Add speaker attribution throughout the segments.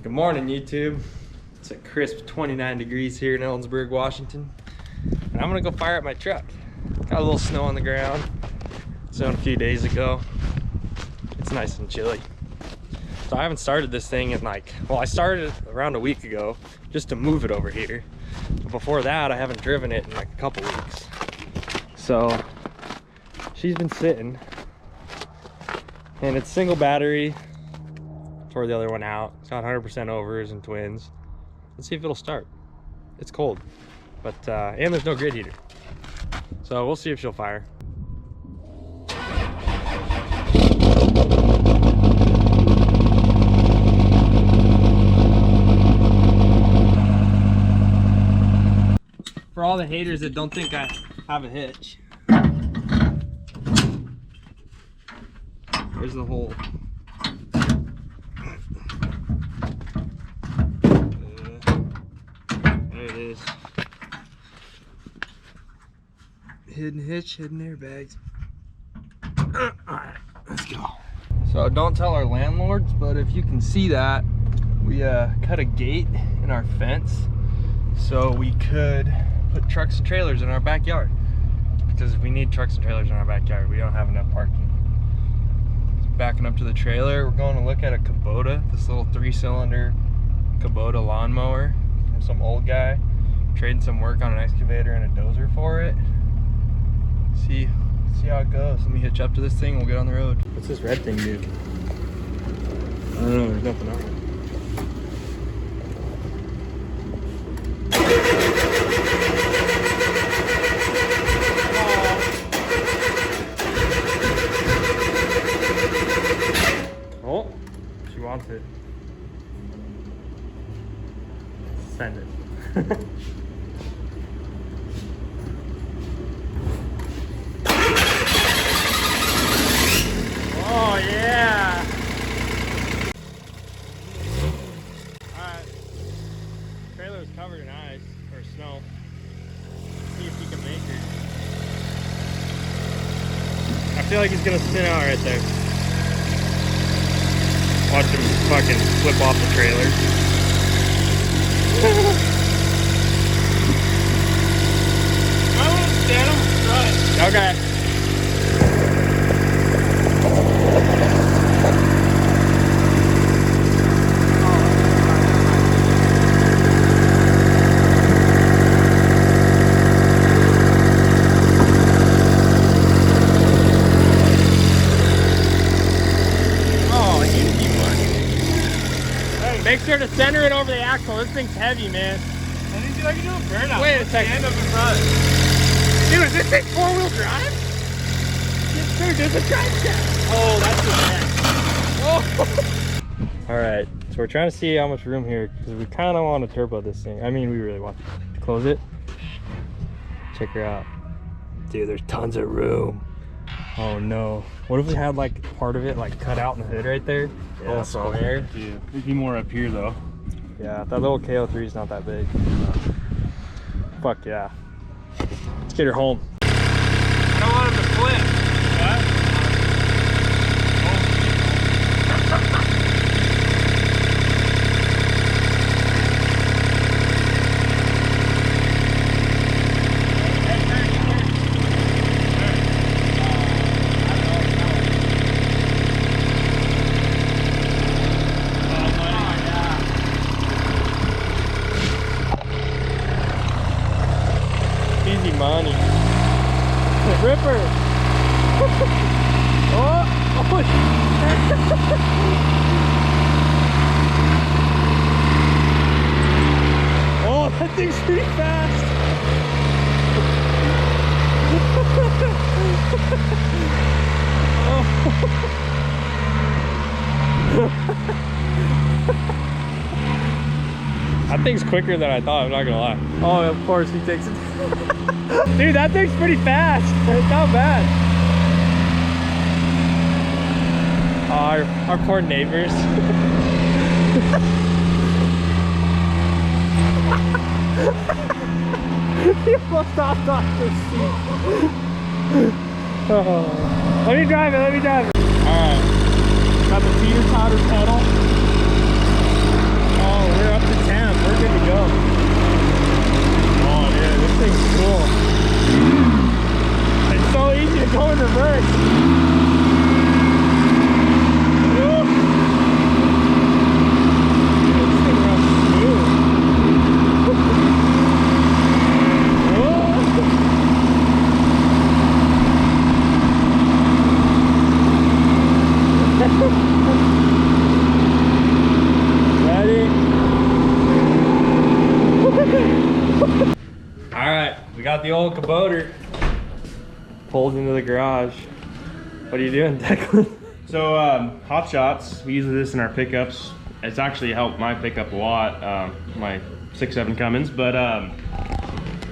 Speaker 1: Good morning, YouTube. It's a crisp 29 degrees here in Ellensburg, Washington. And I'm gonna go fire up my truck. Got a little snow on the ground. Snowed a few days ago. It's nice and chilly. So I haven't started this thing in I started it around a week ago just to move it over here. But before that, I haven't driven it in like a couple weeks. So she's been sitting, and it's single battery. Tore the other one out. It's got 100% overs and twins. Let's see if it'll start. It's cold, but and there's no grid heater, so we'll see if she'll fire. For all the haters that don't think I have a hitch, there's the hole. There it is. Hidden hitch, hidden airbags. Alright, let's go. So don't tell our landlords, but if you can see that, we cut a gate in our fence so we could put trucks and trailers in our backyard, because we need trucks and trailers in our backyard. We don't have enough parking. So backing up to the trailer, we're going to look at a Kubota, this little 3-cylinder Kubota lawnmower from some old guy. Trading some work on an excavator and a dozer for it. See how it goes. Let me hitch up to this thing and we'll get on the road. What's this red thing do? I don't know, there's nothing on it. Oh, she wants it. Send it. Oh yeah! Alright. Trailer is covered in ice or snow. See if he can make it. I feel like he's gonna spin out right there. Watch him fucking flip off the trailer. I want to stand him front. Okay. Make sure to center it over the axle. This thing's heavy, man.
Speaker 2: I think I can do a burnout.
Speaker 1: Wait a second.
Speaker 2: Stand up in front.
Speaker 1: Dude, is this thing 4-wheel drive? Dude, there's a drive shaft. Oh, that's the best. Oh. Alright, so we're trying to see how much room here, because we kind of want to turbo this thing. I mean, we really want to close it. Check her out. Dude, there's tons of room. Oh no. What if we had like part of it like cut out in the hood right there?
Speaker 2: Yeah,
Speaker 1: oh, square.
Speaker 2: Dude, it'd be more up here though.
Speaker 1: Yeah, that little KO3 is not that big. Fuck yeah. Let's get her home.
Speaker 2: I don't want him to flip. What?
Speaker 1: Easy money. Ripper. Oh, oh, that thing's pretty fast. That thing's quicker than I thought, I'm not gonna lie. Oh, of course he takes it. Dude, that thing's pretty fast. It's not bad. Oh, our poor neighbors. He almost hopped off the seat. Oh. Let me drive it, let me drive it. Alright. Got the teeter-totter pedal. Got the old Kubota pulled into the garage. What are you doing, Declan?
Speaker 2: So hot shots, we use this in our pickups. It's actually helped my pickup a lot, my 6.7 Cummins, but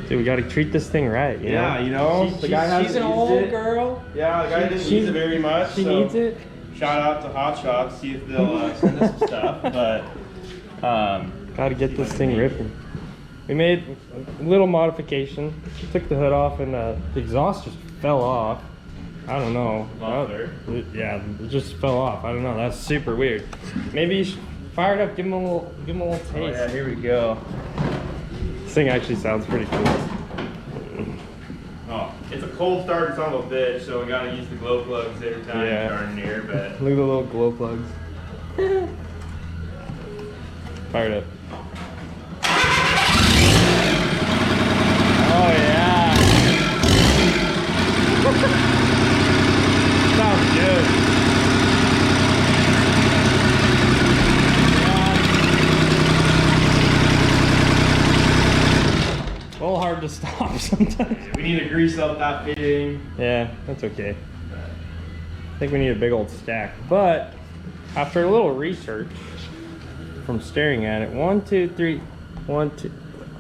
Speaker 1: dude, we gotta treat this thing right, you know?
Speaker 2: you know,
Speaker 1: She's an old girl.
Speaker 2: Yeah, the guy didn't use it very much.
Speaker 1: She needs it.
Speaker 2: Shout out to Hot Shots, see if they'll send us some stuff, but
Speaker 1: gotta get this thing ripping. We made a little modification. Took the hood off and the exhaust just fell off. I don't know. Yeah, it just fell off. I don't know. That's super weird. Maybe you should fire it up. Give him a little taste.
Speaker 2: oh, yeah, here we go.
Speaker 1: This thing actually sounds pretty cool.
Speaker 2: Oh, it's a cold start son of a bitch, so we gotta use the glow plugs every time
Speaker 1: Yeah.
Speaker 2: we start near. But
Speaker 1: Look at the little glow plugs. Fire it up. Oh yeah. Sounds good. A little hard to stop sometimes.
Speaker 2: we need to grease up that fitting.
Speaker 1: Yeah, that's okay. I think we need a big old stack. But after a little research from staring at it, 1, 2, 3, 1, 2.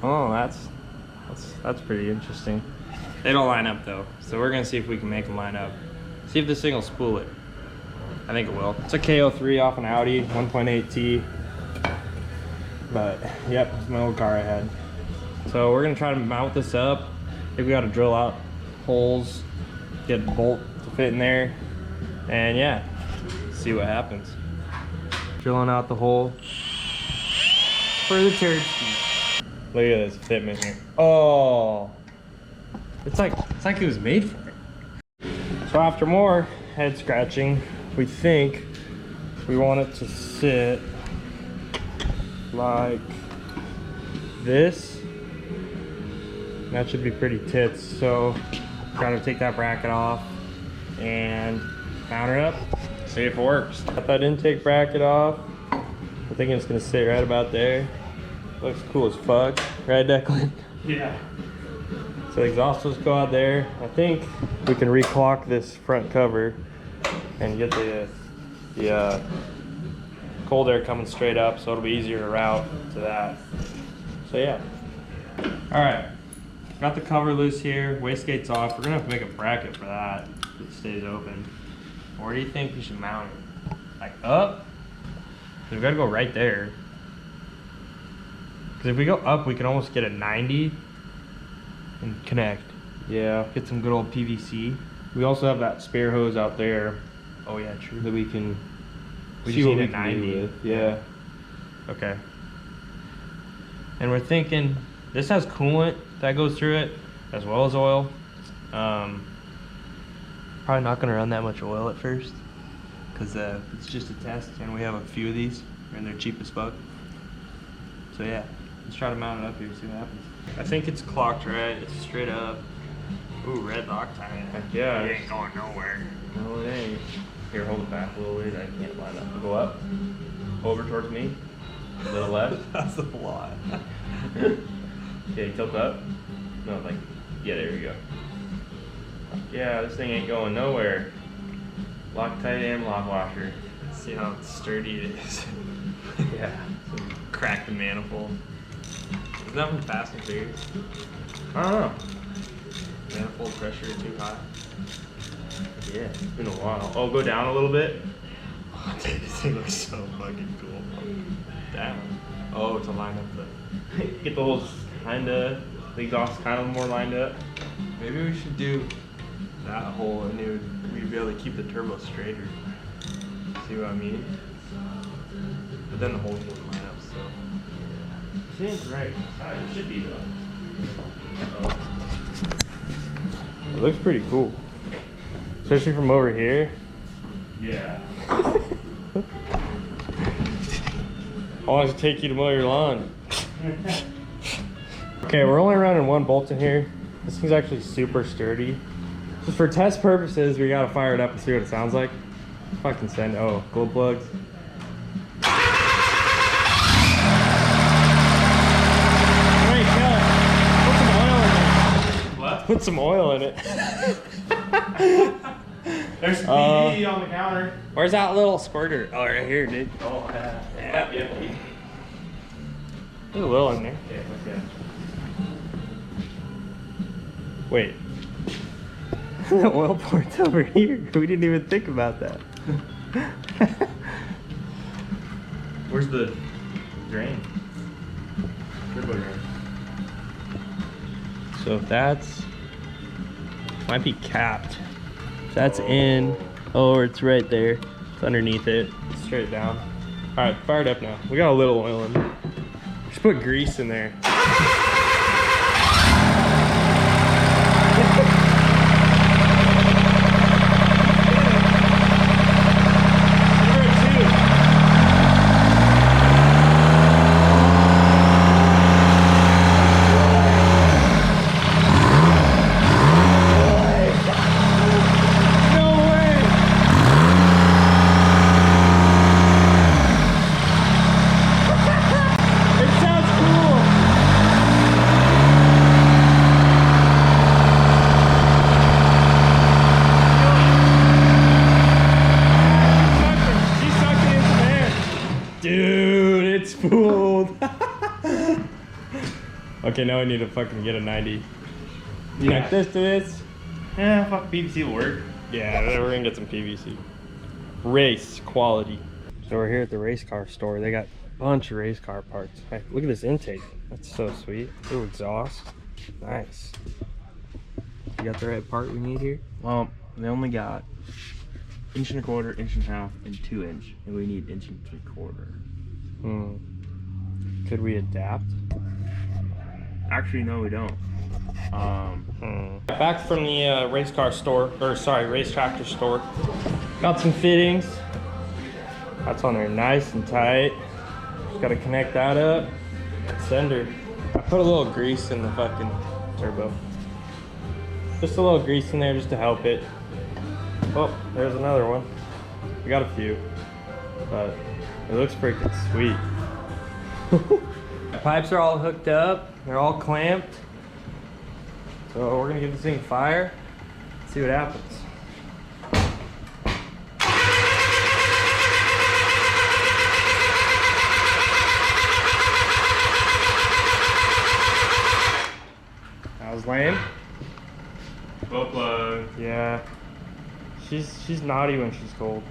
Speaker 1: Oh, that's pretty interesting. They don't line up though, so we're gonna see if we can make them line up. See if this thing will spool it. I think it will. It's a KO3 off an Audi 1.8T. But yep, it's my old car I had. So we're gonna try to mount this up. I think we gotta drill out holes, get a bolt to fit in there, and yeah, see what happens. Drilling out the hole for the turd. Look at this fitment here. Oh, it's like it was made for it. So after more head scratching, we think we want it to sit like this. That should be pretty tits. So gotta take that bracket off and mount her up. See if it works. Got that intake bracket off. I think it's gonna sit right about there. Looks cool as fuck, right, Declan?
Speaker 2: Yeah.
Speaker 1: So the exhaust hose go out there. I think we can reclock this front cover and get the cold air coming straight up, so it'll be easier to route to that. So yeah. All right, got the cover loose here. Wastegate's off. We're gonna have to make a bracket for that so it stays open. Where do you think we should mount it? Like up? We've got to go right there. Because if we go up, we can almost get a 90 and connect. Yeah, get some good old PVC. We also have that spare hose out there. Oh yeah, true. That we can see what we can do with. Yeah. Okay. And we're thinking this has coolant that goes through it as well as oil. Probably not gonna run that much oil at first because it's just a test, and we have a few of these and they're cheap as fuck. So yeah. Let's try to mount it up here, see what happens. I think it's clocked right. It's straight up. Ooh, red Loctite. Heck yeah. It ain't going nowhere. No, it ain't. Here, hold it back a little bit. I can't line up. Go up. Over towards me. A little left. That's a lot. Okay, tilt up. No, like, yeah, there we go. Yeah, this thing ain't going nowhere. Loctite and lock washer. See how sturdy it is. Yeah. So crack the manifold. Is that from Fast and Furious? I don't know. Manifold pressure too high. Yeah, it's been a while. Oh, go down a little bit. Oh, dude, this thing looks so fucking cool. Down. Oh, to line up the. Get the holes kinda. The exhaust kind of more lined up. Maybe we should do that hole, and we'd be able to keep the turbo straighter. See what I mean? But then the holes wouldn't line up, so. Seems right. It should be though. It looks pretty cool. Especially from over here. Yeah. I want to take you to mow your lawn. Okay, we're only running one bolt in here. This thing's actually super sturdy. Just for test purposes, we gotta fire it up and see what it sounds like. Fucking send. Oh, glow plugs.
Speaker 2: put some oil in it. There's PD on the counter.
Speaker 1: Where's that little squirter? Oh, right here, dude.
Speaker 2: Oh, yeah.
Speaker 1: There's a little in there.
Speaker 2: Yeah, okay.
Speaker 1: Wait. The oil port's over here. We didn't even think about that.
Speaker 2: Where's the drain? Turbo drain.
Speaker 1: So if that's, might be capped. If that's in, oh, it's right there. It's underneath it. Straight down. All right, fire it up now. We got a little oil in there. Just put grease in there. Dude, it's spooled. Okay, now I need to fucking get a 90. Connect this to this.
Speaker 2: Yeah, fuck, PVC will work.
Speaker 1: Yeah, we're gonna get some PVC. Race quality. So we're here at the race car store. They got a bunch of race car parts. Hey, look at this intake. That's so sweet. Ooh, exhaust. Nice. You got the right part we need here?
Speaker 2: Well, they only got 1.25 inch, 1.5 inch, and 2 inch, and we need 1.75 inch.
Speaker 1: Could we adapt?
Speaker 2: Actually, no, we don't.
Speaker 1: Back from the race car store, or sorry, race tractor store. Got some fittings. That's on there nice and tight. Just gotta connect that up. Send her. I put a little grease in the fucking turbo. Just a little grease in there just to help it. Oh, there's another one. We got a few, but it looks freaking sweet. The pipes are all hooked up. They're all clamped. So we're gonna give this thing fire, see what happens. That was lame.
Speaker 2: Glow plug.
Speaker 1: Yeah. She's naughty when she's cold.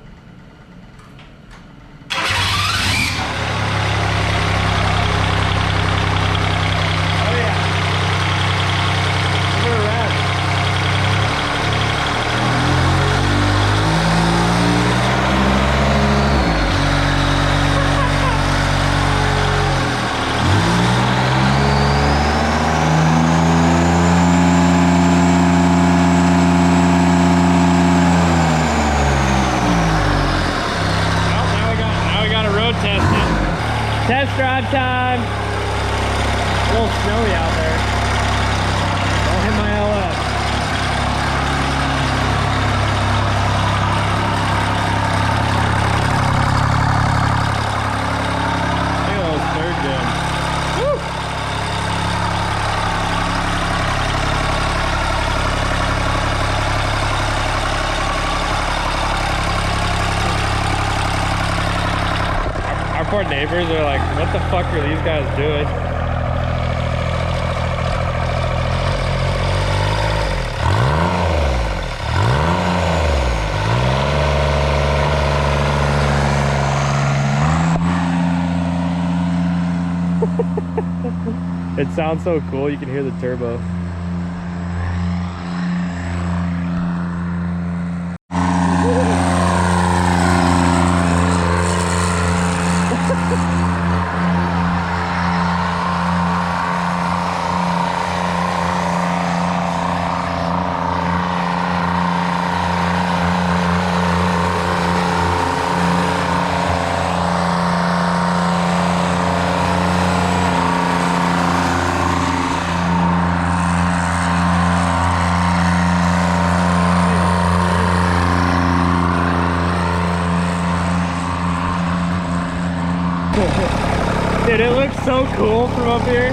Speaker 1: Test drive time. A little snowy out there. Don't hit my LS. Look at those third gens. Woo! Our poor neighbors are like, what the fuck are these guys doing? It sounds so cool, you can hear the turbo. Dude, it looks so cool from up here.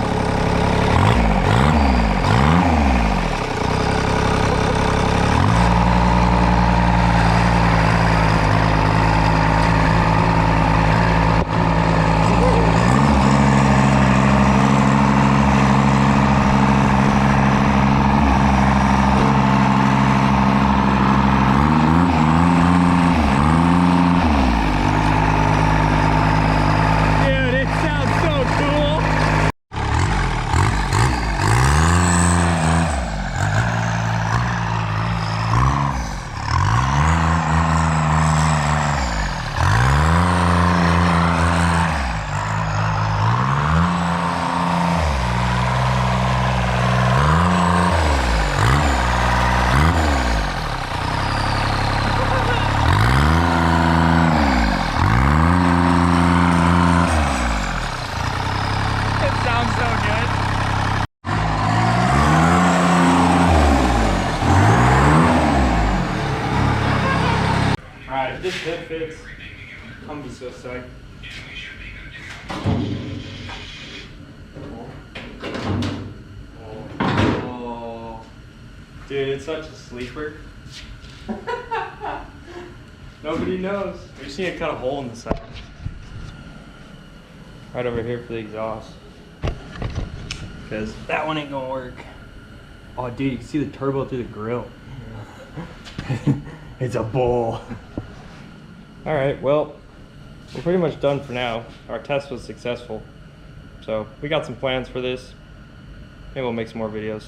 Speaker 1: fits. I'm just so psyched. Oh. Dude, it's such a sleeper. Nobody knows. We just need to cut a hole in the side. Right over here for the exhaust. Because that one ain't gonna work. Oh dude, you can see the turbo through the grill. It's a bull. Alright, well, we're pretty much done for now. Our test was successful. So we got some plans for this. Maybe we'll make some more videos.